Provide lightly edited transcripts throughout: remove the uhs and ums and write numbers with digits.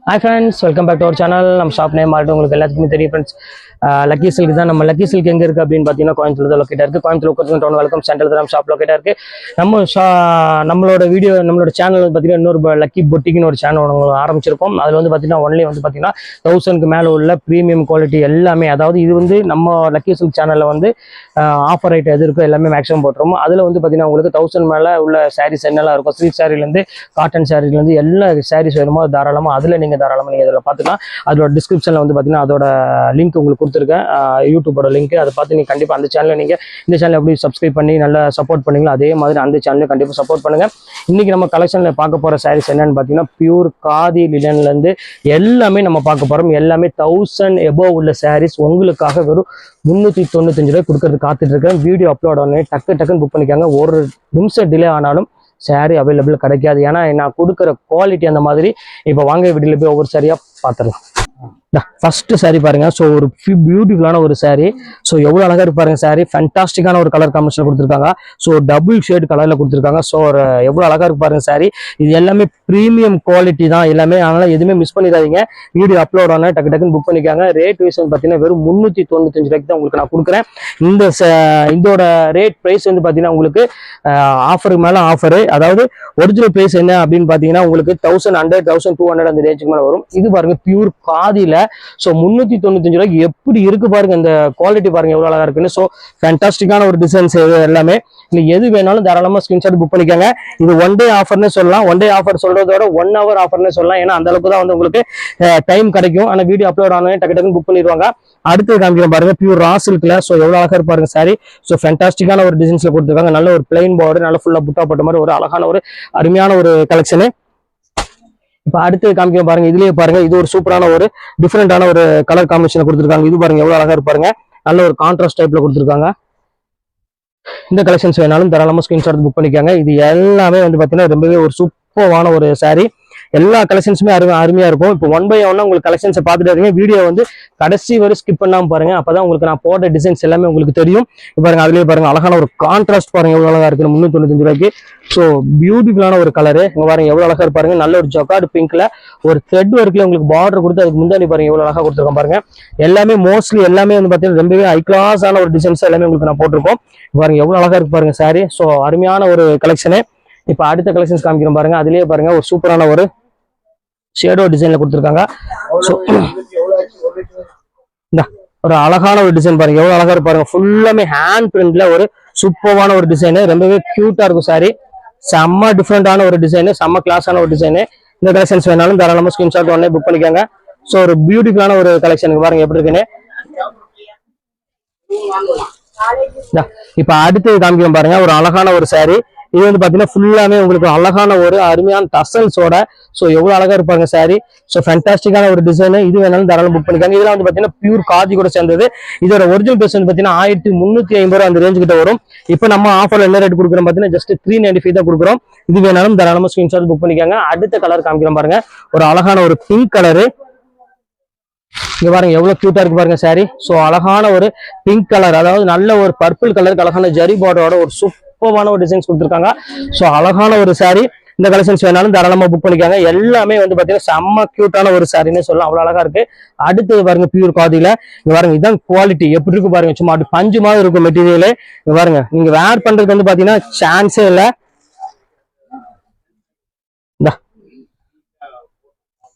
Hi friends, welcome back to our channel. நம்ம shop name already உங்களுக்கு எல்லாத்துக்குமே தெரியும் ஃப்ரெண்ட்ஸ். லக்கி சில்க் தான். நம்ம லக்கி சில்க் எங்கே இருக்குது அப்படின்னு பார்த்தீங்கன்னா கோயம்புத்தூர் தான் லொக்கேட்டாக இருக்குது. Coimbatore location town welcome center தான் நம்ம ஷாப் லொக்கேட்டாக இருக்குது. நம்மளோட வீடியோ நம்மளோட சேனல் பார்த்தீங்கன்னா இன்னொரு லக்கி பொட்டிக்குன்னு ஒரு சேனல் ஆரம்பிச்சிருக்கோம். அதில் வந்து பார்த்தீங்கன்னா ஒன்லி வந்து பார்த்தீங்கன்னா 1000க்கு மேலே உள்ள ப்ரீமியம் குவாலிட்டி எல்லாமே, அதாவது இது வந்து நம்ம லக்கி சில்க் சேனலில் வந்து ஆஃபர் ரேட் எது இருக்கோ எல்லாமே மேக்ஸிமம் போட்டுருவோம். அதில் வந்து பார்த்தீங்கன்னா உங்களுக்கு 1000 மேலே உள்ள சாரீஸ் என்னெல்லாம் இருக்கும், சில்க் சாரீலேருந்து காட்டன் சாரீலேருந்து எல்லா சாரீஸ் வேணுமோ தாராளமாக அதில் நீங்கள் இதில் பார்த்துக்கலாம். அதோட டிஸ்கிரிப்ஷனில் வந்து பார்த்தீங்கன்னா அதோட லிங்க் உங்களுக்கு கொடுத்துருக்கேன், யூடியூபோட லிங்க். அதை பார்த்து நீங்கள் கண்டிப்பாக அந்த சேனலில் நீங்கள் இந்த சேனல் எப்படி சப்ஸ்கிரைப் பண்ணி நல்லா சப்போர்ட் பண்ணீங்களோ அதே மாதிரி அந்த சேனலையும் கண்டிப்பாக சப்போர்ட் பண்ணுங்கள். இன்றைக்கி நம்ம கலெக்ஷனில் பார்க்க போகிற சாரீஸ் என்னென்னு பார்த்தீங்கன்னா பியூர் காதி லினன்லேருந்து எல்லாமே நம்ம பார்க்க போகிறோம். எல்லாமே 1000 எபோவ் உள்ள சாரீஸ் உங்களுக்காக வெறும் 395 ரூபாய் கொடுக்கறது காத்துட்டு இருக்கேன். வீடியோ அப்லோட் ஆனே டக்குன்னு புக் பண்ணிக்காங்க. ஒரு நிமிஷம் டிலே ஆனாலும் சாரீ அவைலபிள் கிடைக்காது. ஏன்னா நான் கொடுக்குற குவாலிட்டி அந்த மாதிரி. இப்போ வாங்க வீடியோல போய் ஒவ்வொரு சாரியா பார்த்துடலாம். ஃபர்ஸ்ட் சாரி பாருங்க. ஸோ ஒரு பியூட்டிஃபுல்லான ஒரு சாரி. ஸோ எவ்வளோ அழகா இருப்பாருங்க சாரி. ஃபேண்டாஸ்டிக்கான ஒரு கலர் காம்பினேஷன் கொடுத்துருக்காங்க. ஸோ டபுள் ஷேட் கலர்ல கொடுத்துருக்காங்க. ஸோ எவ்வளோ அழகா இருப்பாருங்க சாரி. இது எல்லாமே ப்ரீமியம் குவாலிட்டி தான் எல்லாமே. அதனால எதுவுமே மிஸ் பண்ணிடாதீங்க. வீடியோ அப்லோட் ஆன டக்குன்னு புக் பண்ணிக்காங்க. ரேட் வைஸ் வந்து பார்த்தீங்கன்னா வெறும் 395 ரூபாய்க்கு தான் உங்களுக்கு நான் கொடுக்குறேன். இதோட ரேட் ப்ரைஸ் வந்து பார்த்தீங்கன்னா உங்களுக்கு ஆஃபருக்கு மேலே ஆஃபரு. அதாவது ஒரிஜினல் ப்ரைஸ் என்ன அப்படின்னு பார்த்தீங்கன்னா உங்களுக்கு 1100 1200 அந்த ரேஞ்சுக்கு மேலே வரும். இது பாருங்க பியூர் காதியில. ஸோ 395 ரூபாய்க்கு எப்படி இருக்கு பாருங்க. இந்த குவாலிட்டி பாருங்க எவ்வளவு அழகா இருக்குன்னு. ஸோ ஃபேண்டாஸ்டிக்கான ஒரு டிசைன்ஸ் எல்லாமே. நீ எது வேணாலும் தாராளமா ஸ்கிரீன்ஷாட் புக் பண்ணிக்கோங்க. இது ஒன் டே ஆஃபர்னு சொல்லலாம். ஒன் டே ஆஃபர் சொல்றதோட 1 hour ஆஃபர்னு சொல்லலாம். ஏன்னா அந்த அளவுக்கு தான் வந்து உங்களுக்கு டைம் கிடைக்கும். ஆனால் வீடியோ அப்லோட் ஆனே டக்குன்னு புக் பண்ணிடுவாங்க. அடுத்து காமிக்கிறோம் பாருங்க பியூர் ரா சில்க்ல. ஸோ எவ்வளவு அழகா இருப்பாருங்க சாரி. ஸோ ஃபேண்டாஸ்டிக்கான ஒரு டிசைன்ஸ்ல கொடுத்துருக்காங்க. நல்ல ஒரு பிளைன் பார்டர், நல்ல ஃபுல்லா புட்டா போட்ட மாதிரி ஒரு அழகான ஒரு அருமையான ஒரு கலெக்ஷனு. இப்ப அடுத்து காமிக்க பாருங்க. இதுலயே பாருங்க, இது ஒரு சூப்பரான ஒரு டிஃபரெண்டான ஒரு கலர் காம்பினேஷன் கொடுத்துருக்காங்க. இது பாருங்க எவ்வளவு அழகா இருப்பாருங்க. நல்ல ஒரு கான்ட்ராஸ்ட் டைப்ல கொடுத்துருக்காங்க. இந்த கலெக்ஷன்ஸ் வேணாலும் தாராளமா ஸ்கிரீன்ஷாட் புக் பண்ணிக்காங்க. இது எல்லாமே வந்து பாத்தீங்கன்னா ரொம்பவே ஒரு சூப்பரான ஒரு சாரி. எல்லா கலெக்ஷன்ஸுமே அருமையா இருக்கும். இப்போ 1 by 1 உங்களுக்கு கலெக்ஷன்ஸை பார்த்துட்டு வீடியோ வந்து கடைசி வரை ஸ்கிப் பண்ணாம பாருங்க. அப்பதான் உங்களுக்கு நான் போட்ட டிசைன்ஸ் எல்லாமே உங்களுக்கு தெரியும். பாருங்க அதுலயே பாருங்க அழகான ஒரு கான்ட்ராஸ்ட் பாருங்க எவ்வளவு அழகா இருக்கு. 395 ரூபாய்க்கு. ஸோ பியூட்டிஃபுல்லான ஒரு கலரு. இங்க பாருங்க எவ்வளவு அழகா இருப்பாருங்க. நல்ல ஒரு ஜொக்கார்டு பிங்க்ல ஒரு த்ரெட் ஒர்க்ல உங்களுக்கு பார்டர் கொடுத்து அதுக்கு முன்னாடி பாருங்க எவ்வளவு அழகா கொடுத்துருக்கோம் பாருங்க. எல்லாமே மோஸ்ட்லி எல்லாமே வந்து பாத்தீங்கன்னா ரொம்பவே ஹை கிளாஸ் ஆன ஒரு டிசைன்ஸ் எல்லாமே உங்களுக்கு நான் போட்டிருக்கோம். பாருங்க எவ்வளவு அழகா இருக்கு பாருங்க சாரி. ஸோ அருமையான ஒரு கலெக்ஷனு. இப்ப அடுத்த கலெக்ஷன்ஸ் காமிக்கிறோம் பாருங்க. அதுலயே பாருங்க ஒரு சூப்பரான ஒரு ஷேடோ டிசைன்ல கொடுத்துருக்காங்க. ஒரு அழகான ஒரு டிசைன் பாருங்க எவ்வளவு அழகா இருப்பாருங்க. ஃபுல்லாமே ஹேண்ட் பிரிண்ட்ல ஒரு சூப்பரான ஒரு டிசைனு. ரொம்பவே கியூட்டா இருக்கும் சாரி. செம்ம டிஃப்ரெண்டான ஒரு டிசைனு, செம்ம கிளாஸான ஒரு டிசைனு. இந்த கலெக்ஷன்ஸ் வேணாலும் தாராளமா ஸ்கிரீன்ஷாட் உடனே புக் பண்ணிக்கோங்க. ஸோ ஒரு பியூட்டிஃபுல்லான ஒரு கலெக்ஷனுக்கு பாருங்க எப்படி இருக்குன்னு. இப்ப அடுத்து காமிக்கிறோம் பாருங்க ஒரு அழகான ஒரு சாரி. இது வந்து பாத்தீங்கன்னா ஃபுல்லாமே உங்களுக்கு அழகான ஒரு அருமையான டசல்ஸோட. ஸோ எவ்வளவு அழகா இருப்பாங்க சாரி. ஸோ ஃபேண்டாஸ்டிக்கான ஒரு டிசைன். இது வேணாலும் தாராளம் புக் பண்ணிக்காங்க. இதெல்லாம் வந்து பாத்தீங்கன்னா பியூர் காதி கூட சேர்ந்தது. இதோட ஒரிஜினல் பிரைஸ் வந்து பாத்தீங்கன்னா 1350 ரூபாய் அந்த ரேஞ்சு கிட்ட வரும். இப்போ நம்ம ஆஃபர்ல என்ன ரேட் கொடுக்குறோம் பாத்தீங்கன்னா ஜஸ்ட் 395 தான் கொடுக்குறோம். இது வேணாலும் தாராளமா ஸ்கிரீன்ஷாட் புக் பண்ணிக்காங்க. அடுத்த கலர் காமிக்கிறோம் பாருங்க. ஒரு அழகான ஒரு பிங்க் கலரு. இங்க பாருங்க எவ்வளவு கியூட்டா இருக்கு பாருங்க சாரி. ஸோ அழகான ஒரு பிங்க் கலர், அதாவது நல்ல ஒரு பர்பிள் கலருக்கு அழகான ஜரி பார்டரோட ஒரு சூப்பரான ஒரு டிசைன்ஸ் கொடுத்துருக்காங்க. ஸோ அழகான ஒரு சாரி. இந்த கலெக்ஷன்ஸ் வேணாலும் தாராளமா புக் பண்ணிக்காங்க. எல்லாமே வந்து பாத்தீங்கன்னா செம்ம கியூட்டான ஒரு சாரின்னு சொல்லலாம். அவ்வளவு அழகா இருக்கு. அடுத்து பாருங்க பியூர் காதியில. இங்க பாருங்க இதுதான் குவாலிட்டி எப்படி இருக்கு பாருங்க. சும்மா அப்படி பஞ்சு மாதிரி இருக்கும் மெட்டீரியல். இங்க பாருங்க நீங்க வேர் பண்றதுக்கு வந்து பாத்தீங்கன்னா சான்ஸே இல்லை.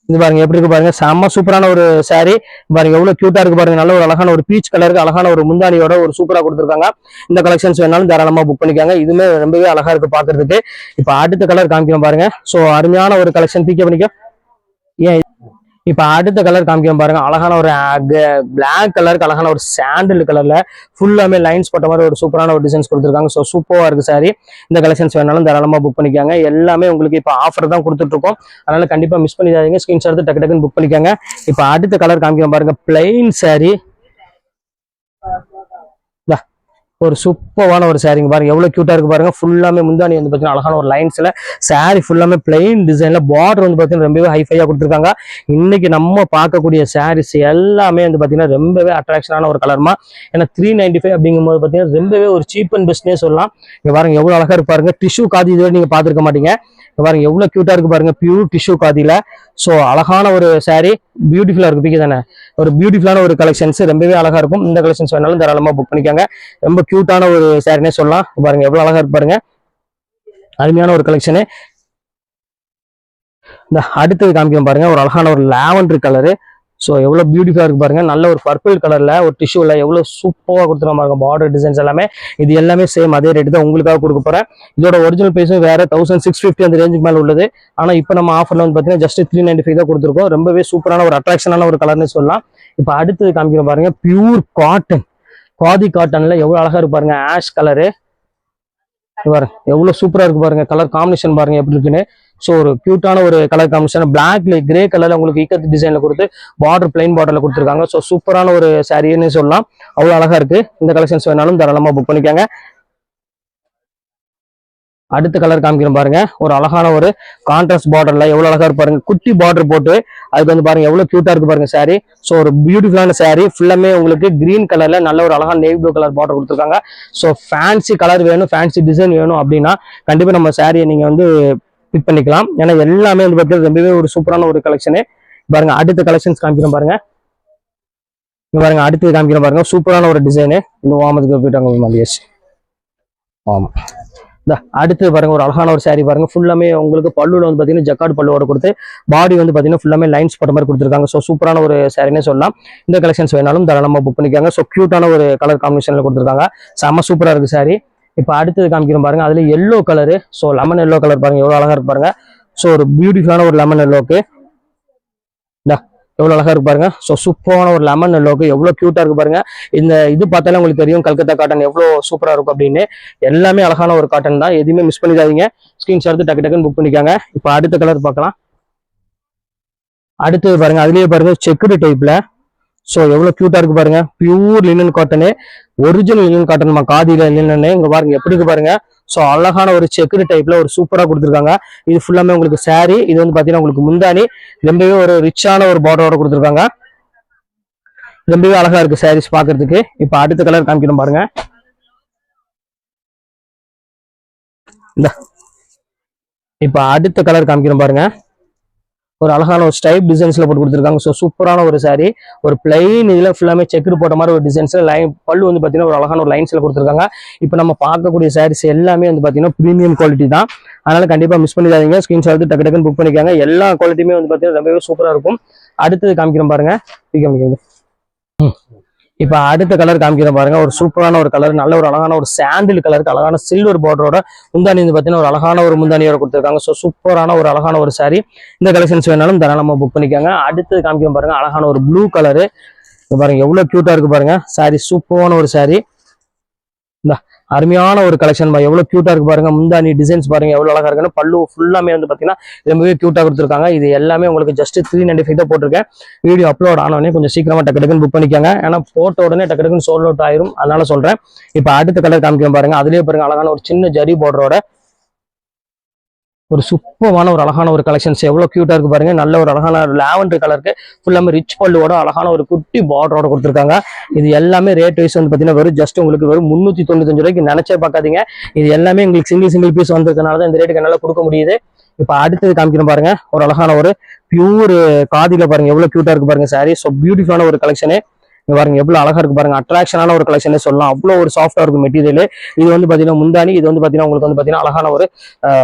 இது பாருங்க எப்படி இருக்கு பாருங்க. செம்ம சூப்பரான ஒரு சாரி. பாருங்க எவ்வளவு கியூட்டா இருக்கு பாருங்க. நல்ல ஒரு அழகான ஒரு பீச் கலருக்கு அழகான ஒரு முந்தானியோட ஒரு சூப்பரா கொடுத்துருக்காங்க. இந்த கலெக்ஷன்ஸ் வேணாலும் தாராளமா புக் பண்ணிக்காங்க. இதுவுமே ரொம்பவே அழகா இருக்கு பாக்குறதுக்கு. இப்ப அடுத்த கலர் காமிக்கிறோம் பாருங்க. சோ அருமையான ஒரு கலெக்ஷன் பிக்க பண்ணிக்க. ஏன் இப்ப அடுத்த கலர் காமிக்கிறோம் பாருங்க. அழகான ஒரு பிளாக் கலருக்கு அழகான ஒரு சாண்டில் கலர்ல ஃபுல்லாமே லைன்ஸ் போட்ட மாதிரி ஒரு சூப்பரான ஒரு டிசைன்ஸ் கொடுத்துருக்காங்க. ஸோ சூப்பரா இருக்கு சாரி. இந்த கலெக்ஷன்ஸ் வேணாலும் தாராளமா புக் பண்ணிக்காங்க. எல்லாமே உங்களுக்கு இப்ப ஆஃபர் தான் கொடுத்துட்டு இருக்கோம். அதனால கண்டிப்பா மிஸ் பண்ணிடாதீங்க. ஸ்கிரீன்ஷாட் எடுத்து டக்குன்னு புக் பண்ணிக்காங்க. இப்ப அடுத்த கலர் காமிக்கிறோம் பாருங்க. Plain sorry. ஒரு சூப்பரான ஒரு சாரிங்க பாருங்க எவ்வளவு கியூட்டா இருக்கு பாருங்க. ஃபுல்லாமே முந்தானி வந்து பாத்தீங்கன்னா அழகான ஒரு லைன்ஸ்ல சாரி ஃபுல்லாமே பிளைன் டிசைன்ல பார்டர் வந்து பாத்தீங்கன்னா ரொம்பவே ஹைஃபையா கொடுத்துருக்காங்க. இன்னைக்கு நம்ம பார்க்கக்கூடிய சாரீஸ் எல்லாமே வந்து பாத்தீங்கன்னா ரொம்பவே அட்ராக்ஷனான ஒரு கலர்மா. ஏன்னா 395 அப்படிங்கும்போது பாத்தீங்கன்னா ரொம்பவே ஒரு சீப் அண்ட் பெஸ்ட்னே சொல்லலாம். இங்க பாருங்க எவ்வளவு அழகா இருக்கு பாருங்க. டிஷ்யூ காதி இதுவரை நீங்க பாத்துருக்க மாட்டீங்க. பாருங்க எவ்வளவு கியூட்டா இருக்கு பாருங்க. பியூர் டிஷ்யூ காதில சோ அழகான ஒரு சாரி, பியூட்டிஃபுல்லா இருக்கு. பிக்கு தானே ஒரு பியூட்டிஃபுல்லான ஒரு கலெக்ஷன்ஸ், ரொம்பவே அழகா இருக்கும். இந்த கலெக்ஷன்ஸ் வேணாலும் தாராளமா புக் பண்ணிக்கோங்க. ரொம்ப கியூட்டான ஒரு சாரினே சொல்லலாம். பாருங்க எவ்வளவு அழகா இருக்கு பாருங்க. அருமையான ஒரு கலெக்ஷனு. இந்த அடுத்தது காமிக்க பாருங்க ஒரு அழகான ஒரு லாவெண்டர் கலரு. ஸோ எவ்வளோ பியூட்டிஃபுல்லாக இருக்கு பாருங்க. நல்ல ஒரு பர்பிள் கலர்ல ஒரு டிஷ்யூல எவ்வளோ சூப்பராக கொடுத்துருக்க பாருங்க. பார்டர் டிசைன்ஸ் எல்லாமே இது எல்லாமே சேம் அதே ரேட்டு தான் உங்களுக்காக கொடுக்க போறேன். இதோட ஒரிஜினல் பிரைஸும் வேற 1650 அந்த ரேஞ்சுக்கு மேலே உள்ளது. ஆனால் இப்போ நம்ம ஆஃபர்ல வந்து பார்த்தீங்கன்னா ஜஸ்ட் 395 தான் கொடுத்துருக்கோம். ரொம்பவே சூப்பரான ஒரு அட்ராக்ஷனான ஒரு கலர்னு சொல்லலாம். இப்போ அடுத்தது காமிக்கிற பாருங்க பியூர் காட்டன், காதி காட்டன்ல எவ்வளோ அழகா இருக்கு பாருங்க. ஆஷ் கலரு பாருங்க எவ்வளவு சூப்பரா இருக்கு பாருங்க. கலர் காம்பினேஷன் பாருங்க எப்படி இருக்குன்னு. ஸோ ஒரு கியூட்டான ஒரு கலர் காம்பினேஷன், பிளாக்ல கிரே கலர்ல உங்களுக்கு ஈக்கத் டிசைன்ல கொடுத்து பார்டர் பிளைன் பார்டர்ல கொடுத்துருக்காங்க. ஸோ சூப்பரான ஒரு சாரின்னு சொல்லலாம். அவ்வளவு அழகா இருக்கு. இந்த கலெக்ஷன்ஸ் வேணாலும் தாராளமா புக் பண்ணிக்கோங்க. அடுத்த கலர் காமிக்கிறோம் பாருங்க ஒரு அழகான ஒரு கான்ட்ராஸ்ட் பார்டர்ல எவ்வளவு அழகா இருக்கு பாருங்க. குட்டி பார்டர் போட்டு அதுக்கு வந்து பாருங்க எவ்வளவு கியூட்டா இருக்கு பாருங்க சாரி. ஸோ ஒரு பியூட்டிஃபுல்லான சாரி ஃபுல்லாமே உங்களுக்கு கிரீன் கலர்ல நல்ல ஒரு அழகான நேவி ப்ளூ கலர் பார்டர் கொடுத்துருக்காங்க. ஸோ ஃபேன்சி கலர் வேணும், ஃபேன்சி டிசைன் வேணும் அப்படின்னா கண்டிப்பா நம்ம சாரியை நீங்க வந்து பிக் பண்ணிக்கலாம். ஏன்னா எல்லாமே வந்து பார்த்தீங்கன்னா ரொம்பவே ஒரு சூப்பரான ஒரு கலெக்ஷனு. பாருங்க அடுத்த கலெக்ஷன்ஸ் காமிக்கிறோம் பாருங்க. இங்க பாருங்க அடுத்து காமிக்கிறோம் பாருங்க சூப்பரான ஒரு டிசைனு. இன்னும் வாமத்துக்கு போயிட்டாங்க மதியாச்சு. ஆமா அடுத்து பாருங்க ஒரு அழகான ஒரு சாரி பாருங்க. ஃபுல்லாமே உங்களுக்கு பல்லுல வந்து பாத்தீங்கன்னா ஜக்கார்டு பல்லுவோட கொடுத்து பாடி வந்து பாத்தீங்கன்னா ஃபுல்லாமே லைன்ஸ் போட்ட மாதிரி கொடுத்துருக்காங்க. ஸோ சூப்பரான ஒரு சாரினே சொல்லலாம். இந்த கலெக்ஷன்ஸ் வேணாலும் தாராளமா புக் பண்ணிக்காங்க. ஸோ கியூட்டான ஒரு கலர் காம்பினேஷன்ல கொடுத்துருக்காங்க. செம்ம சூப்பரா இருக்கு சாரி. இப்போ அடுத்தது காமிக்கிறோம் பாருங்க. அதுல yellow colour, so lemon yellow colour பாருங்க எவ்வளவு அழகா இருக்கு பாருங்க. ஸோ ஒரு பியூட்டிஃபுல்லான ஒரு லெமன் எல்லோக்கு எவ்வளவு அழகா இருக்கு பாருங்க. ஸோ சூப்பரான ஒரு லெமன் எல்லோக்கு எவ்வளவு கியூட்டா இருக்கு பாருங்க. இந்த இது பார்த்தாலே உங்களுக்கு தெரியும் கல்கத்தா காட்டன் எவ்வளவு சூப்பரா இருக்கும் அப்படின்னு. எல்லாமே அழகான ஒரு காட்டன் தான், எதுவுமே மிஸ் பண்ணிடாதீங்க. ஸ்கிரீன்ஷாட் எடுத்து டக்கு டக்குன்னு புக் பண்ணிக்காங்க. இப்போ அடுத்த கலர் பார்க்கலாம். அடுத்தது பாருங்க அதுலயே பாருங்க செக்குடு டைப்ல. ஸோ எவ்வளவு கியூட்டா இருக்கு பாருங்க. Pure linen cotton, original linen cotton, காதியில லினன்னு. இங்க பாருங்க எப்படி இருக்கு பாருங்க. ஸோ அழகான ஒரு செக்குடு டைப்ல ஒரு சூப்பரா கொடுத்துருக்காங்க. இது ஃபுல்லாமே உங்களுக்கு சாரி. இது வந்து பாத்தீங்கன்னா உங்களுக்கு முந்தானி ரொம்பவே ஒரு ரிச்சான ஒரு பார்டரோட கொடுத்துருக்காங்க. ரொம்பவே அழகா இருக்கு சாரீஸ் பாக்குறதுக்கு. இப்ப அடுத்த கலர் காமிக்கணும் பாருங்க. இப்ப அடுத்த கலர் காமிக்கணும் பாருங்க. ஒரு அழகான ஒரு ஸ்டைப் டிசைன்ஸ்ல போட்டு கொடுத்துருக்காங்க. ஸோ சூப்பரான ஒரு சாரி. ஒரு பிளைன் இதுல ஃபுல்லாமே செக்குடு போட்ட மாதிரி ஒரு டிசைன்ஸ்ல லைன் பல்லு வந்து பாத்தீங்கன்னா ஒரு அழகான ஒரு லைன்ஸ்ல கொடுத்துருக்காங்க. இப்போ நம்ம பார்க்கக்கூடிய சாரீஸ் எல்லாமே வந்து பாத்தீங்கன்னா பிரீமியம் குவாலிட்டி தான். அதனால கண்டிப்பா மிஸ் பண்ணிடாதீங்க. ஸ்கிரீன்ஷாட் எடுத்து டக்கு டக்குன்னு புக் பண்ணிக்காங்க. எல்லா குவாலிட்டியுமே வந்து பாத்தீங்கன்னா ரொம்பவே சூப்பரா இருக்கும். அடுத்தது காமிக்கிறோம் பாருங்க. இப்ப அடுத்த கலர் காமிக்கிறேன் பாருங்க. ஒரு சூப்பரான ஒரு கலர், நல்ல ஒரு அழகான ஒரு சாண்டில் கலருக்கு அழகான சில்வர் பார்டரோட முந்தானி வந்து பாத்தீங்கன்னா ஒரு அழகான ஒரு முந்தானியோட கொடுத்துருக்காங்க. ஸோ சூப்பரான ஒரு அழகான ஒரு சாரி. இந்த கலெக்ஷன்ஸ் வேணாலும் தாராளமா புக் பண்ணிக்காங்க. அடுத்தது காமிக்கிறேன் பாருங்க அழகான ஒரு ப்ளூ கலரு. பாருங்க எவ்வளவு கியூட்டா இருக்கு பாருங்க. சாரி சூப்பரான ஒரு சாரி. அருமையான ஒரு கலெக்ஷன் எவ்வளவு கியூட்டா இருக்கு பாருங்க. முந்தானி டிசைன்ஸ் பாருங்க எவ்வளவு அழகா இருக்குன்னு. பல்லு ஃபுல்லாமே வந்து பாத்தீங்கன்னா ரொம்பவே கியூட்டா கொடுத்துருக்காங்க. இது எல்லாமே உங்களுக்கு ஜஸ்ட் 395 தான் போட்டிருக்கேன். வீடியோ அப்லோட் ஆனோடனே கொஞ்சம் சீக்கிரமா டக்கு டக்குன்னு புக் பண்ணிக்காங்க. ஏன்னா போட்ட உடனே டக்கு டக்குன்னு சோல்ட் அவுட் ஆயிரும். அதனால சொல்றேன். இப்ப அடுத்த கலர் காமிக்கிறேன் பாருங்க. அதுலயே பாருங்க அழகான ஒரு சின்ன ஜரி பார்டரோட ஒரு சூப்பரான ஒரு அழகான ஒரு கலெக்ஷன்ஸ் எவ்வளவு கியூட்டா இருக்கு பாருங்க. நல்ல ஒரு அழகான லாவெண்டர் கலருக்கு ஃபுல்லாமே ரிச் பல்லுவோட அழகான ஒரு குட்டி பார்டரோட கொடுத்துருக்காங்க. இது எல்லாமே ரேட் வைஸ் வந்து பாத்தீங்கன்னா வெறும் ஜஸ்ட் உங்களுக்கு வெறும் 395 ரூபாய்க்கு நினைச்சே பார்க்காதீங்க. இது எல்லாமே உங்களுக்கு சிங்கிள் பீஸ் வந்ததுனால தான் இந்த ரேட்டுக்கு என்னால கொடுக்க முடியுது. இப்ப அடுத்தது காமிக்கிறோம் பாருங்க. ஒரு அழகான ஒரு பியூர் காதில பாருங்க எவ்வளவு கியூட்டா இருக்கு பாருங்க சாரி. ஸோ பியூட்டிஃபுல்லான ஒரு கலெக்ஷனு. பாருங்க எவ்வளவு அழகா இருக்கு பாருங்க. அட்ராக்ஷனான ஒரு கலெக்ஷனே சொல்லலாம். அவ்வளவு ஒரு சாஃப்டா இருக்கும் மெட்டீரியல். இது வந்து பாத்தீங்கன்னா முந்தானி, இது வந்து பாத்தீங்கன்னா உங்களுக்கு வந்து பாத்தீங்கன்னா அழகான ஒரு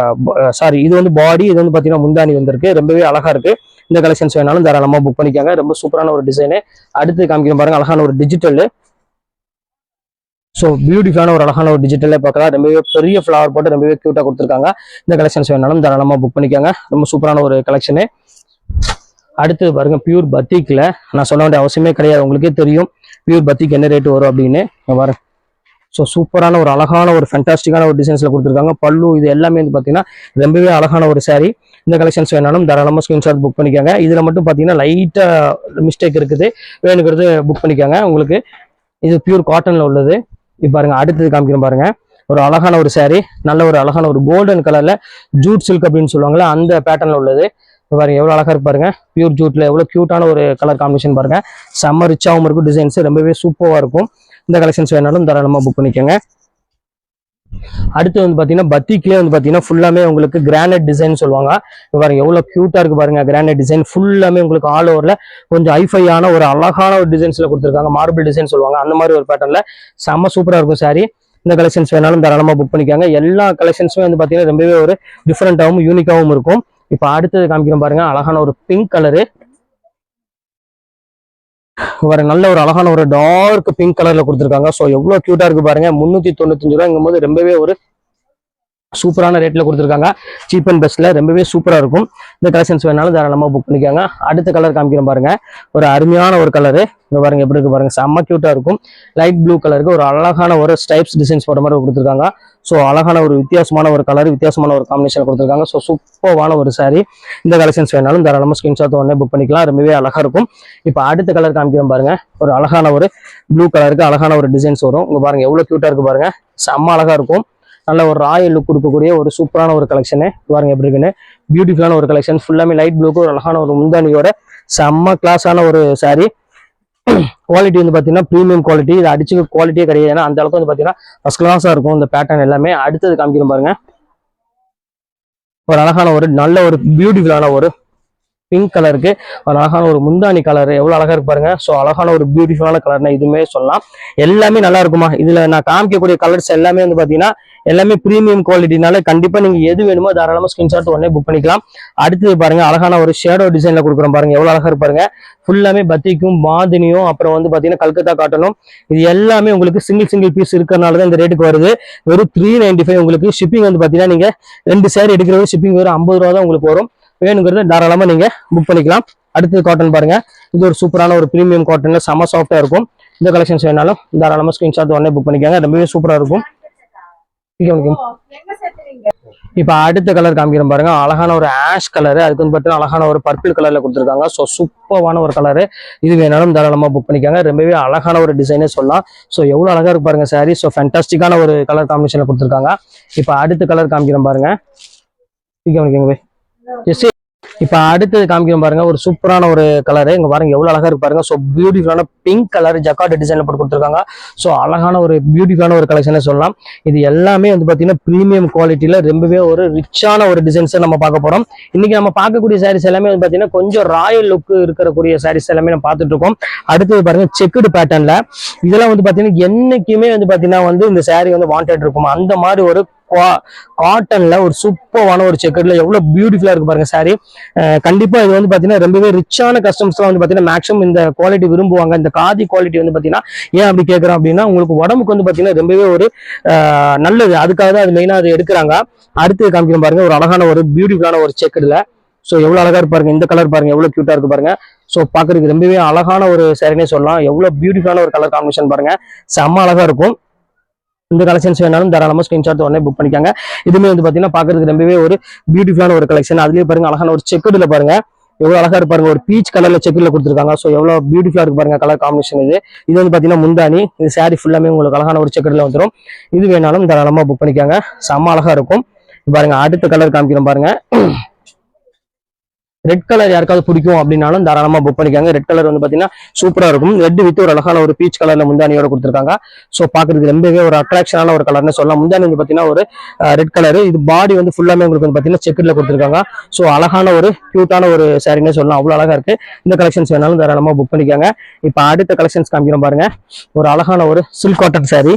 சாரி இது வந்து பாடி, இது வந்து பாத்தீங்கன்னா முந்தானி வந்திருக்கு. ரொம்பவே அழகா இருக்கு. இந்த கலெக்ஷன்ஸ் வேணாலும் தாராளமா புக் பண்ணிக்காங்க. ரொம்ப சூப்பரான ஒரு டிசைனு. அடுத்து காமிக்கிறோம் பாருங்க அழகான ஒரு டிஜிட்டல். ஸோ பியூட்டிஃபுல்லான ஒரு அழகான ஒரு டிஜிட்டலே பார்க்கலாம். ரொம்பவே பெரிய ஃபிளவர் போட்டு ரொம்பவே கியூட்டா கொடுத்துருக்காங்க. இந்த கலெக்ஷன்ஸ் வேணாலும் தாராளமா புக் பண்ணிக்காங்க. ரொம்ப சூப்பரான ஒரு கலெக்ஷனு. அடுத்து பாருங்க பியூர் பத்திக்ல. நான் சொல்ல வேண்டிய அவசியமே கிடையாது, உங்களுக்கே தெரியும் பியூர் பத்திக் என்ன ரேட் வரும் அப்படின்னு பாருங்க. ஸோ சூப்பரான ஒரு அழகான ஒரு ஃபேண்டாஸ்டிக்கான ஒரு டிசைன்ஸ்ல கொடுத்துருக்காங்க. பல்லு இது எல்லாமே வந்து பாத்தீங்கன்னா ரொம்பவே அழகான ஒரு சாரி. இந்த கலெக்ஷன்ஸ் வேணாலும் தாராளமா ஸ்கிரீன்ஷாட் புக் பண்ணிக்காங்க. இதுல மட்டும் பாத்தீங்கன்னா லைட்டா மிஸ்டேக் இருக்குது, வேணுங்கிறது புக் பண்ணிக்காங்க. உங்களுக்கு இது பியூர் காட்டன்ல உள்ளது. இப்போ பாருங்க அடுத்தது காமிக்கிறேன் பாருங்க. ஒரு அழகான ஒரு saree, நல்ல ஒரு அழகான ஒரு கோல்டன் கலர்ல ஜூட் சில்க் அப்படின்னு சொல்லுவாங்கல்ல அந்த பேட்டர்ன்ல உள்ளது. இப்போ பாருங்க எவ்வளவு அழகா இருக்கு பாருங்க. பியூர் ஜூட்ல எவ்வளவு கியூட்டான ஒரு கலர் காம்பினேஷன் பாருங்க. செம்ம ரிச்சாகவும் இருக்கும், டிசைன்ஸ் ரொம்பவே சூப்பரா இருக்கும். இந்த கலெக்ஷன்ஸ் வேணாலும் தாராளமா புக் பண்ணிக்கோங்க. அடுத்து வந்து பாத்தீங்கன்னா பத்திக்லயே வந்து பாத்தீங்கன்னா ஃபுல்லாமே உங்களுக்கு கிரானைட் டிசைன் சொல்லுவாங்க. இப்போ பாருங்க எவ்வளவு கியூட்டா இருக்கு பாருங்க. கிரானைட் டிசைன் ஃபுல்லாமே உங்களுக்கு ஆல் ஓவர்ல கொஞ்சம் ஐஃபையான ஒரு அழகான ஒரு டிசைன்ஸ்ல கொடுத்துருக்காங்க. மார்பிள் டிசைன் சொல்லுவாங்க, அந்த மாதிரி ஒரு பேட்டர்ன்ல செம்ம சூப்பரா இருக்கும் saree. இந்த கலெக்ஷன்ஸ் வேணாலும் தாராளமா புக் பண்ணிக்காங்க. எல்லா கலெக்ஷன்ஸுமே வந்து பாத்தீங்கன்னா ரொம்பவே ஒரு டிஃப்ரெண்டாகவும் யூனிக்காகவும் இருக்கும். இப்போ அடுத்தது காமிக்கிறோம் பாருங்க. அழகான ஒரு பிங்க் கலரு, ஒரு நல்ல ஒரு அழகான ஒரு டார்க் பிங்க் கலர்ல கொடுத்துருக்காங்க. ஸோ எவ்வளவு கியூட்டா இருக்கு பாருங்க. 395 ரூபாய்ங்கும் போது ரொம்பவே ஒரு சூப்பரான ரேட்ல கொடுத்துருக்காங்க. சீப் அண்ட் பெஸ்ட்ல ரொம்பவே சூப்பரா இருக்கும். இந்த கலெக்ஷன்ஸ் வேணாலும் தாராளமா புக் பண்ணிக்காங்க. அடுத்த கலர் காமிக்கிறேன் பாருங்க. ஒரு அருமையான ஒரு கலரு, இங்க பாருங்க எப்படி இருக்கு பாருங்க. செம்ம கியூட்டா இருக்கும். லைட் ப்ளூ கலருக்கு ஒரு அழகான ஒரு ஸ்டைப்ஸ் டிசைன்ஸ் போட்ட மாதிரி கொடுத்துருக்காங்க. ஸோ அழகான ஒரு வித்தியாசமான ஒரு கலர், வித்தியாசமான ஒரு காம்பினேஷன் கொடுத்துருக்காங்க. ஸோ சூப்பரான ஒரு saree. இந்த கலெக்ஷன்ஸ் வேணாலும் தாராளமா ஸ்கிரீன்ஷாட் உடனே புக் பண்ணிக்கலாம். ரொம்பவே அழகா இருக்கும். இப்போ அடுத்த கலர் காமிக்கிறேன் பாருங்க. ஒரு அழகான ஒரு ப்ளூ கலருக்கு அழகான ஒரு டிசைன்ஸ் வரும். இங்க பாருங்க எவ்வளவு கியூட்டா இருக்கு பாருங்க. செம்ம அழகா இருக்கும். நல்ல ஒரு ராயல் லுக் கொடுக்கக்கூடிய ஒரு சூப்பரான ஒரு கலெக்ஷனு பாருங்க எப்படி இருக்குன்னு. பியூட்டிஃபுல்லான ஒரு கலெக்ஷன், ஃபுல்லாமே லைட் ப்ளூக்கு ஒரு அழகான ஒரு முந்தானியோட செம்ம கிளாஸான ஒரு saree. குவாலிட்டி வந்து பாத்தீங்கன்னா ப்ரீமியம் குவாலிட்டி, இது அடிச்சுக்க குவாலிட்டியே கிடையாது. ஏன்னா அந்த அளவுக்கு வந்து பாத்தீங்கன்னா ஃபர்ஸ்ட் கிளாஸா இருக்கும் இந்த பேட்டர்ன் எல்லாமே. அடுத்தது காமிக்கிறோம் பாருங்க. ஒரு அழகான ஒரு நல்ல ஒரு பியூட்டிஃபுல்லான ஒரு பிங்க் கலருக்கு ஒரு அழகான ஒரு முந்தானி கலர் எவ்வளவு அழகா இருக்கு பாருங்க. ஸோ அழகான ஒரு பியூட்டிஃபுல்லான கலர்னா இதுவுமே சொல்லலாம். எல்லாமே நல்லா இருக்குமா. இதுல நான் காமிக்கக்கூடிய கலர்ஸ் எல்லாமே வந்து பாத்தீங்கன்னா எல்லாமே பிரீமியம் குவாலிட்டினால கண்டிப்பா நீங்க எது வேணுமோ தாராளமா ஸ்கிரீன்ஷாட் உடனே புக் பண்ணிக்கலாம். அடுத்தது பாருங்க அழகான ஒரு ஷேடோ டிசைன்ல கொடுக்குறோம் பாருங்க. எவ்வளவு அழகா இருப்பாருங்க. ஃபுல்லாமே பத்திக்கும் பாதினியும் அப்புறம் வந்து பாத்தீங்கன்னா கல்கத்தா காட்டனும் இது எல்லாமே உங்களுக்கு சிங்கிள் பீஸ் இருக்கிறதுனால தான் இந்த ரேட்டுக்கு வருது. வெறும் 395 உங்களுக்கு. ஷிப்பிங் வந்து பாத்தீங்கன்னா நீங்க 2 சேர் எடுக்கிறது ஷிப்பிங் வெறும் 50 ரூபா தான் உங்களுக்கு வரும். வேணுங்கிறது தாராளமா நீங்க புக் பண்ணிக்கலாம். அடுத்தது காட்டன் பாருங்க. இது ஒரு சூப்பரான ஒரு பிரீமியம் காட்டன்ல செம சாஃப்டா இருக்கும். இந்த கலெக்ஷன்ஸ் வேணாலும் தாராளமா ஸ்கிரீன்ஷாட் உடனே புக் பண்ணிக்காங்க. ரொம்பவே சூப்பரா இருக்கும். இப்ப அடுத்த கலர் காமிக்கிறோம் பாருங்க. அழகான ஒரு ஆஷ் கலர், அதுக்கு வந்து பார்த்தீங்கன்னா அழகான ஒரு பர்பிள் கலர்ல கொடுத்துருக்காங்க. ஸோ சூப்பரான ஒரு கலரு. இது வேணாலும் தாராளமா புக் பண்ணிக்காங்க. ரொம்பவே அழகான ஒரு டிசைனே சொல்லலாம். ஸோ எவ்வளவு அழகா இருக்கு பாருங்க saree. ஸோ ஃபேண்டாஸ்டிக்கான ஒரு கலர் காம்பினேஷன்ல கொடுத்துருக்காங்க. இப்ப அடுத்த கலர் காமிக்கிறோம் பாருங்க. இப்ப அடுத்தது காமிக்கிறோம் பாருங்க. ஒரு சூப்பரான ஒரு கலரு, இங்க பாருங்க எவ்வளவு அழகா இருக்கு பாருங்க. ஸோ பியூட்டிஃபுல்லான பிங்க் கலர் ஜக்கார்ட் டிசைன்ல போட்டு கொடுத்துருக்காங்க. ஸோ அழகான ஒரு பியூட்டிஃபுல்லான ஒரு கலெக்ஷனே சொல்லலாம். இது எல்லாமே வந்து பாத்தீங்கன்னா பிரீமியம் குவாலிட்டியில ரொம்பவே ஒரு ரிச்சான ஒரு டிசைன்ஸ் நம்ம பார்க்க போறோம். இன்னைக்கு நம்ம பார்க்கக்கூடிய சாரீஸ் எல்லாமே வந்து பாத்தீங்கன்னா கொஞ்சம் ராயல் லுக் இருக்கக்கூடிய சாரீஸ் எல்லாமே நம்ம பார்த்துட்டு இருக்கோம். அடுத்தது பாருங்க செக்குடு பேட்டர்ன்ல இதெல்லாம் வந்து பாத்தீங்கன்னா என்னைக்குமே வந்து பாத்தீங்கன்னா வந்து இந்த சாரீ வந்து வாண்டட் இருக்கும். அந்த மாதிரி ஒரு காட்டன்ல ஒரு சூப்பரான ஒரு செக்கர்ல எவ்வளவு பியூட்டிஃபுல்லா இருக்கு பாருங்க சாரி. கண்டிப்பா இது வந்து பாத்தீங்கன்னா ரொம்பவே ரிச்சான கஸ்டமர்ஸ் வந்து பாத்தீங்கன்னா மேக்ஸிமம் இந்த குவாலிட்டி விரும்புவாங்க. இந்த காதி குவாலிட்டி வந்து பாத்தீங்கன்னா ஏன் அப்படி கேட்கறோம் அப்படின்னா உங்களுக்கு உடம்புக்கு வந்து பாத்தீங்கன்னா ரொம்பவே ஒரு நல்லது. அதுக்காக தான் அது மெயினா அது எடுக்கிறாங்க. அடுத்து காமிக்கிறோம் பாருங்க. ஒரு அழகான ஒரு பியூட்டிஃபுல்லான ஒரு செக்கர்ல ஸோ எவ்வளவு அழகா இருப்பாருங்க. இந்த கலர் பாருங்க எவ்வளவு கியூட்டா இருக்கு பாருங்க. ஸோ பாக்குறதுக்கு ரொம்பவே அழகான ஒரு சேரீனே சொல்லலாம். எவ்வளவு பியூட்டிஃபுல்லான ஒரு கலர் காம்பினேஷன் பாருங்க. செம்ம அழகா இருக்கும். இந்த கலெக்ஷன்ஸ் வேணாலும் தாராளமா ஸ்கிரீன்ஷாட் உடனே புக் பண்ணிக்காங்க. இதுமே வந்து பாத்தீங்கன்னா பாக்குறதுக்கு ரொம்பவே ஒரு பியூட்டிஃபுல்லான ஒரு கலெக்ஷன். அதுலயே பாருங்க அழகான ஒரு செக்குடுல பாருங்க எவ்வளவு அழகா இருப்பாருங்க. ஒரு பீச் கலர்ல செக்குல கொடுத்துருக்காங்க. ஸோ எவ்வளவு பியூட்டிஃபுல்லா இருக்கு பாருங்க கலர் காம்பினேஷன். இது வந்து பாத்தீங்கன்னா முந்தானி. இது சாரி ஃபுல்லாமே உங்களுக்கு அழகான ஒரு செக்குல வந்துடும். இது வேணாலும் தாராளமா புக் பண்ணிக்காங்க. செம்ம அழகா இருக்கும். பாருங்க அடுத்த கலர் காமிக்கிறோம் பாருங்க. ரெட் கலர் யாருக்காவது பிடிக்கும் அப்படின்னாலும் தாராளமா புக் பண்ணிக்காங்க. ரெட் கலர் வந்து பாத்தீங்கன்னா சூப்பரா இருக்கும். ரெட் வித் ஒரு அழகான ஒரு பீச் கலர்ல முந்தானியோட கொடுத்துருக்காங்க. சோ பாக்குறதுக்கு ரொம்பவே ஒரு அட்ராக்ஷனான ஒரு கலர்னு சொல்லலாம். முந்தானி வந்து பாத்தீங்கன்னா ஒரு ரெட் கலர். இது பாடி வந்து ஃபுல்லாமே உங்களுக்கு வந்து பாத்தீங்கன்னா செக்குல கொடுத்துருக்காங்க. சோ அழகான ஒரு கியூட்டான ஒரு சாரின்னு சொல்லலாம். அவ்வளவு அழகா இருக்கு. இந்த கலெக்ஷன்ஸ் வேணாலும் தாராளமா புக் பண்ணிக்காங்க. இப்ப அடுத்த கலெக்ஷன்ஸ் காமிக்கிறோம் பாருங்க. ஒரு அழகான ஒரு சில்க் காட்டன் சாரி.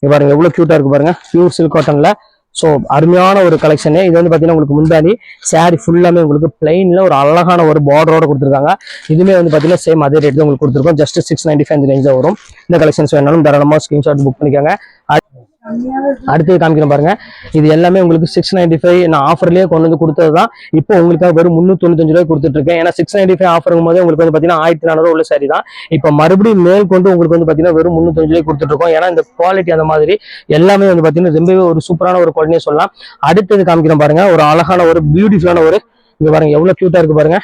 பாருங்க எவ்வளவு கியூட்டா இருக்கு பாருங்க. பியூர் சில்க் காட்டன்ல ஸோ அருமையான ஒரு கலெக்ஷனு. இது வந்து பார்த்தீங்கன்னா உங்களுக்கு முந்தானி சாரி ஃபுல்லாமே உங்களுக்கு பிளைன்ல ஒரு அழகான ஒரு பார்டரோட கொடுத்துருக்காங்க. இதுவுமே வந்து பார்த்தீங்கன்னா சேம் அதே ரேட் தான் உங்களுக்கு கொடுத்துருக்கோம். ஜஸ்ட் 695 ரேஞ்ச் தான் வரும். இந்த கலெக்ஷன்ஸ் வேணாலும் தாராளமாக ஸ்கிரீன்ஷாட் புக் பண்ணிக்கோங்க. அடுத்து காமிக்கிறேன் பாருங்க. இது எல்லாமே உங்களுக்கு 695 நான் ஆஃபர்லயே கொண்டு வந்து கொடுத்தது தான். இப்போ உங்களுக்காக வெறும் 395 ரூபாய் கொடுத்துட்டு இருக்கேன். ஏன்னா 695 ஆஃபருங்கும் போது உங்களுக்கு வந்து பாத்தீங்கன்னா 1400 உள்ள சாரி தான். இப்போ மறுபடியும் மேல் கொண்டு உங்களுக்கு வந்து பாத்தீங்கன்னா வெறும் 395 ரூபாய் கொடுத்துட்டு இருக்கோம். ஏன்னா இந்த குவாலிட்டி அந்த மாதிரி எல்லாமே வந்து பாத்தீங்கன்னா ரொம்பவே ஒரு சூப்பரான ஒரு குவாலிட்டியே சொல்லலாம். அடுத்தது காமிக்கிறேன் பாருங்க. ஒரு அழகான ஒரு பியூட்டிஃபுல்லான ஒரு இங்க பாருங்க எவ்வளவு கியூட்டா இருக்கு பாருங்க.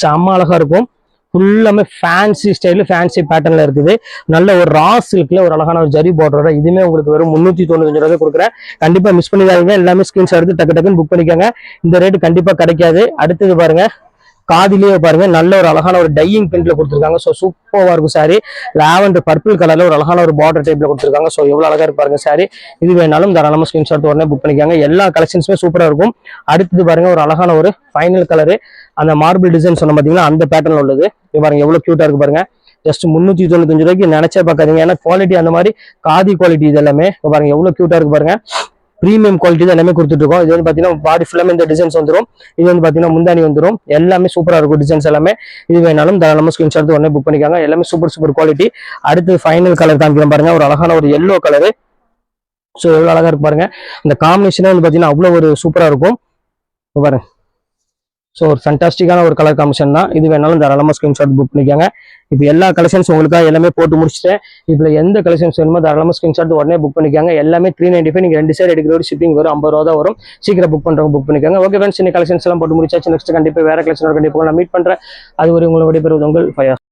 செம்ம அழகா இருக்கும். ஃபுல்லாமே ஃபேன்சி ஸ்டைலு ஃபேன்சி பேட்டர்ல இருக்குது. நல்ல ஒரு ரா சில்க்ல ஒரு அழகான ஒரு ஜரி பார்டரோட இதுவுமே உங்களுக்கு வெறும் 395 ரூபாய் கொடுக்குறேன். கண்டிப்பா மிஸ் பண்ணிடாதீங்க. எல்லாமே ஸ்கிரீன்ஷாட் எடுத்து டக்கு டக்குன்னு புக் பண்ணிக்கோங்க. இந்த ரேட்டு கண்டிப்பா கிடைக்காது. அடுத்தது பாருங்க, காதிலேயே பாருங்க நல்ல ஒரு அழகான ஒரு டையிங் பிரிண்ட்ல கொடுத்துருக்காங்க. ஸோ சூப்பரா இருக்கும் சாரி. லாவெண்டர் பர்பிள் கலர்ல ஒரு அழகான ஒரு பார்டர் டைப்ல கொடுத்துருக்காங்க. ஸோ எவ்வளவு அழகா இருக்கு பாருங்க சாரி. இது வேணாலும் தாராளமா ஸ்கிரீன்ஷாட் உடனே புக் பண்ணிக்காங்க. எல்லா கலெக்ஷன்ஸுமே சூப்பரா இருக்கும். அடுத்தது பாருங்க ஒரு அழகான ஒரு ஃபைனல் கலரு, அந்த மார்பிள் டிசைன் சொன்ன பாத்தீங்கன்னா அந்த பேட்டர்ல உள்ளது. இது பாருங்க எவ்வளவு கியூட்டா இருக்கு பாருங்க. ஜஸ்ட் 395 ரூபாய்க்கு நினைச்சே பார்க்காதீங்க. ஏன்னா குவாலிட்டி அந்த மாதிரி காதி குவாலிட்டி இது எல்லாமே. பாருங்க எவ்வளவு கியூட்டா இருக்கு பாருங்க. ப்ரீமியம் குவாலிட்டி தான் எல்லாமே கொடுத்துட்டு இருக்கோம். இது வந்து பாத்தீங்கன்னா பாடி ஃபுல்லாமே இந்த டிசைன்ஸ் வந்துடும். இது வந்து பாத்தீங்கன்னா முந்தானி வந்துடும். எல்லாமே சூப்பரா இருக்கும் டிசைன்ஸ் எல்லாமே. இது வேணாலும் தாராளமா ஸ்கிரீன்ஷாட் உடனே புக் பண்ணிக்காங்க. எல்லாமே சூப்பர் சூப்பர் குவாலிட்டி. அடுத்து ஃபைனல் கலர் காமிக்கிறேன் பாருங்க. ஒரு அழகான ஒரு எல்லோ கலரு. ஸோ எவ்வளவு அழகா இருக்கு பாருங்க. இந்த காம்பினேஷனே வந்து பாத்தீங்கன்னா அவ்வளவு ஒரு சூப்பரா இருக்கும் பாருங்க. ஸோ ஒரு ஃபேண்டாஸ்டிக்கான ஒரு கலர் காம்பினேஷன் தான். இது வேணாலும் தாராளமாக ஸ்கிரீன்ஷாட் புக் பண்ணிக்காங்க. இப்போ எல்லா கலெக்ஷன்ஸ் உங்களுக்காக எல்லாமே போட்டு முடிச்சிட்டேன். இப்போ எந்த கலெக்ஷன்ஸ் வேணுமோ தாராளமாக ஸ்கிரீன்ஷாட் உடனே புக் பண்ணிக்காங்க. எல்லாமே 395. நீங்கள் 2 சைடு எடுக்கிற ஷிப்பிங் வரும் 50 ரூபா தான் வரும். சீக்கிரம் புக் பண்ணுறவங்க புக் பண்ணிக்காங்க. ஓகே ஃப்ரெண்ட்ஸ், இந்த கலெக்ஷன்ஸ் எல்லாம் போட்டு முடிச்சாச்சு. நெக்ஸ்ட் கண்டிப்பாக வேற கலெக்ஷனோட கண்டிப்பாக நான் மீட் பண்ணுறேன். அது ஒரு உங்களுடைய பேர் உங்கள் ஃபயா.